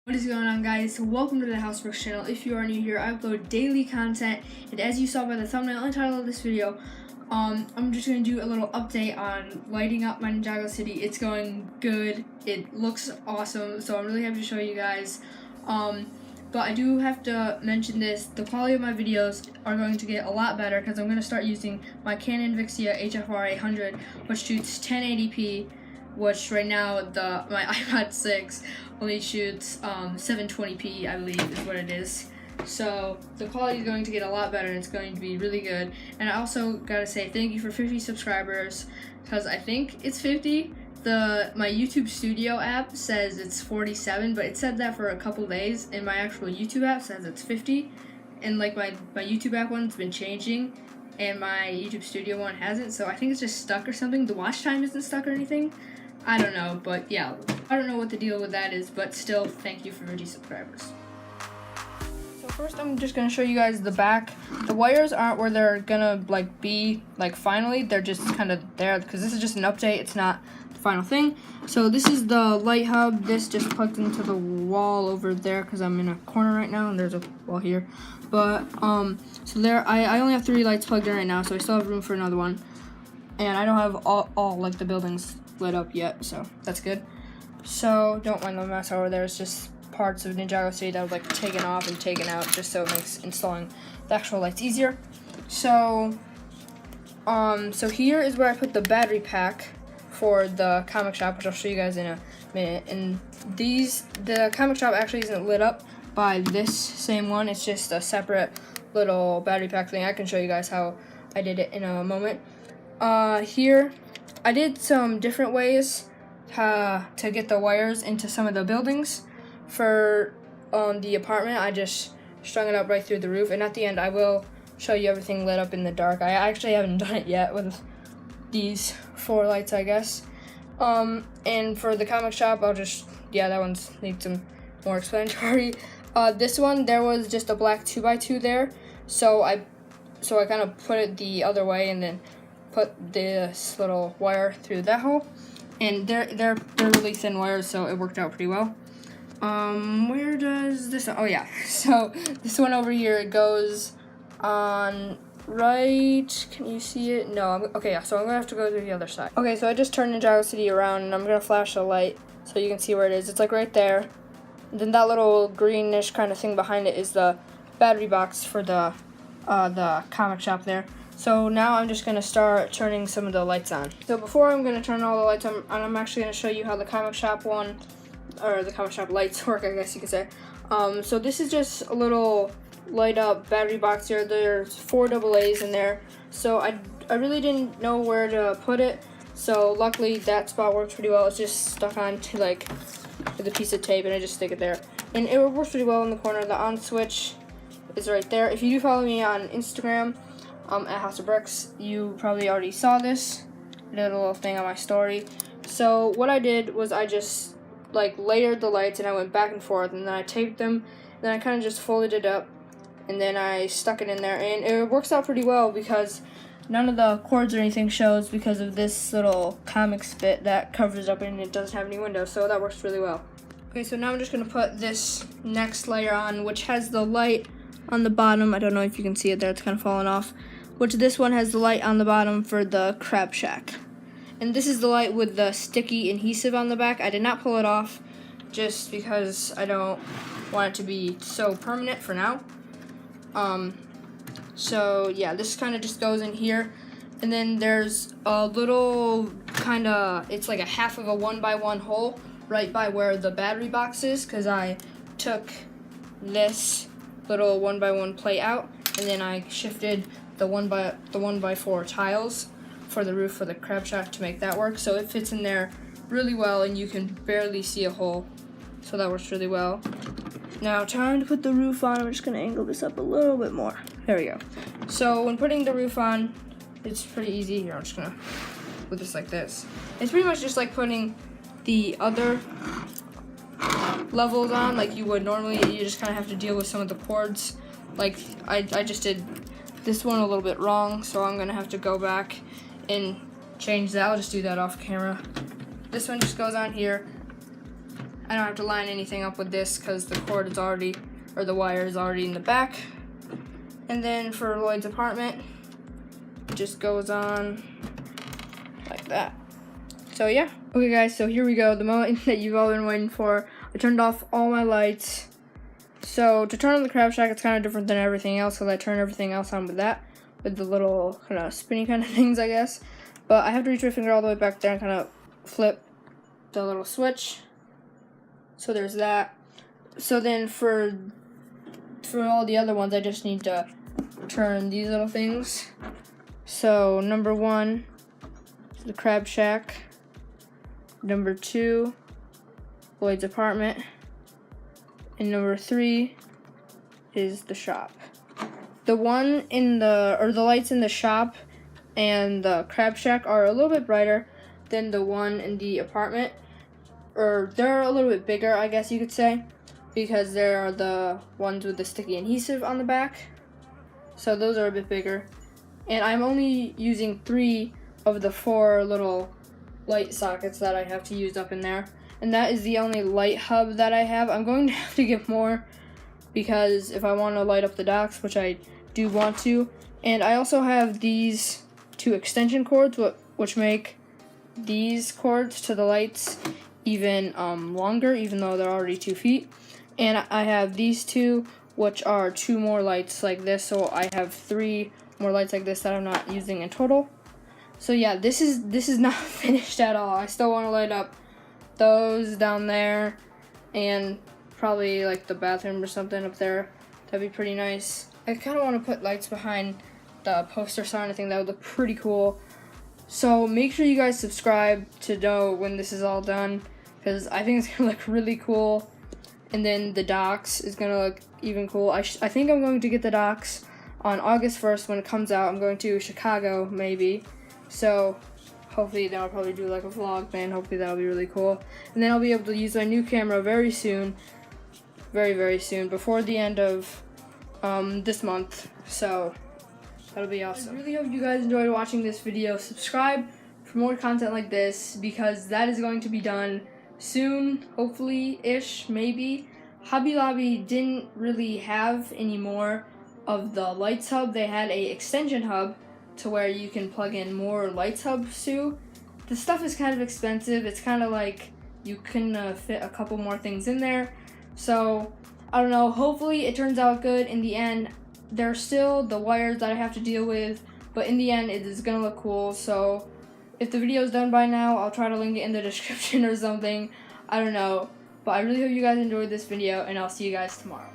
What is going on, guys? Welcome to the Houseworks channel. If you are new here, I upload daily content, and as you saw by the thumbnail and title of this video, I'm just going to do a little update on lighting up my Ninjago City. It's going good. It looks awesome, so I'm really happy to show you guys. But I do have to mention this, the quality of my videos are going to get a lot better because I'm going to start using my Canon Vixia HFR 800, which shoots 1080p, which right now my iPod 6 only shoots 720p, I believe is what it is. So the quality is going to get a lot better and it's going to be really good. And I also gotta say thank you for 50 subscribers, because I think it's 50. My YouTube Studio app says it's 47, but it said that for a couple days, and my actual YouTube app says it's 50. And like my YouTube app one's been changing and my YouTube Studio one hasn't, so I think it's just stuck or something. The watch time isn't stuck or anything. I don't know, but yeah, I don't know what the deal with that is, but still, thank you for 50 subscribers. So first, I'm just gonna show you guys the back. The wires aren't where they're gonna be finally. They're just kind of there because this is just an update. It's not the final thing. So this is the light hub. This just plugged into the wall over there because I'm in a corner right now, and there's a wall here. But so there, I only have 3 lights plugged in right now, so I still have room for another one. And I don't have all like the buildings lit up yet, so that's good. So don't mind the mess over there. It's just parts of Ninjago City that were taken off and taken out, just so it makes installing the actual lights easier. So so here is where I put the battery pack for the comic shop, which I'll show you guys in a minute. And the comic shop actually isn't lit up by this same one. It's just a separate little battery pack thing. I can show you guys how I did it in a moment. Here I did some different ways to get the wires into some of the buildings. For the apartment, I just strung it up right through the roof, and at the end I will show you everything lit up in the dark. I actually haven't done it yet with these 4 lights, I guess. And for the comic shop, that one needs some more explanatory. This one, there was just a black 2x2 there, so I kind of put it the other way and then put this little wire through that hole. And they're really thin wires, so it worked out pretty well. Where does this? Oh yeah. So this one over here, it goes on right. Can you see it? No. Okay. Yeah. So I'm gonna have to go to the other side. Okay. So I just turned Ninjago City around, and I'm gonna flash a light so you can see where it is. It's right there. And then that little greenish kind of thing behind it is the battery box for the comic shop there. So now I'm just going to start turning some of the lights on. So before I'm going to turn all the lights on, I'm actually going to show you how the comic shop the comic shop lights work, I guess you could say. So this is just a little light up battery box here. There's 4 AA's in there. So I really didn't know where to put it. So luckily that spot works pretty well. It's just stuck onto with a piece of tape, and I just stick it there. And it works pretty well in the corner. The on switch is right there. If you do follow me on Instagram, at House of Bricks, you probably already saw this. I did a little thing on my story. So what I did was I just layered the lights, and I went back and forth, and then I taped them, and then I kind of just folded it up, and then I stuck it in there, and it works out pretty well because none of the cords or anything shows because of this little comics bit that covers up, and it doesn't have any windows, so that works really well. Okay, so now I'm just going to put this next layer on, which has the light on the bottom. I don't know if you can see it there, it's kind of falling off. Which this one has the light on the bottom for the crab shack. And this is the light with the sticky adhesive on the back. I did not pull it off just because I don't want it to be so permanent for now. So yeah, this kind of just goes in here. And then there's a little it's like a half of a 1x1 hole right by where the battery box is, because I took this little 1x1 plate out, and then I shifted the 1x4 tiles for the roof for the crab shack to make that work. So it fits in there really well, and you can barely see a hole. So that works really well. Now time to put the roof on. I'm just gonna angle this up a little bit more. There we go. So when putting the roof on, it's pretty easy. Here, I'm just gonna put this like this. It's pretty much just like putting the other levels on like you would normally. You just kind of have to deal with some of the cords. I just did this one a little bit wrong, so I'm gonna have to go back and change that. I'll just do that off camera. This one just goes on here. I don't have to line anything up with this because the cord is already, or the wire is already in the back. And then for Lloyd's apartment, it just goes on like that. So yeah. Okay guys, so here we go, the moment that you've all been waiting for. I turned off all my lights. So to turn on the crab shack, it's kind of different than everything else because I turn everything else on with that, with the little kind of spinny kind of things, I guess. But I have to reach my finger all the way back there and kind of flip the little switch. So there's that. So then for all the other ones, I just need to turn these little things. So number 1 is the crab shack. Number 2, Lloyd's apartment. And number 3 is the shop. The one in the lights in the shop and the crab shack are a little bit brighter than the one in the apartment. Or they're a little bit bigger, I guess you could say, because they're the ones with the sticky adhesive on the back. So those are a bit bigger. And I'm only using 3 of the 4 little light sockets that I have to use up in there. And that is the only light hub that I have. I'm going to have to get more because if I want to light up the docks, which I do want to. And I also have these 2 extension cords, which make these cords to the lights even longer, even though they're already 2 feet. And I have these 2, which are 2 more lights like this. So I have 3 more lights like this that I'm not using in total. So yeah, this is not finished at all. I still want to light up those down there and probably like the bathroom or something up there. That'd be pretty nice. I kind of want to put lights behind the poster sign. I think that would look pretty cool. So make sure you guys subscribe to know when this is all done, because I think it's gonna look really cool. And then the docks is gonna look even cool. I think I'm going to get the docks on August 1st when it comes out. I'm going to Chicago maybe. So hopefully then I'll probably do like a vlog then. Hopefully that'll be really cool. And then I'll be able to use my new camera very soon. Very, very soon. Before the end of this month. So that'll be awesome. I really hope you guys enjoyed watching this video. Subscribe for more content like this because that is going to be done soon. Hopefully-ish, maybe. Hobby Lobby didn't really have any more of the lights hub. They had a extension hub to where you can plug in more lights hubs too. The stuff is kind of expensive. It's kind of like you can fit a couple more things in there. So I don't know. Hopefully it turns out good in the end. There's still the wires that I have to deal with, but in the end it is gonna look cool. So if the video is done by now, I'll try to link it in the description or something. I don't know. But I really hope you guys enjoyed this video, and I'll see you guys tomorrow.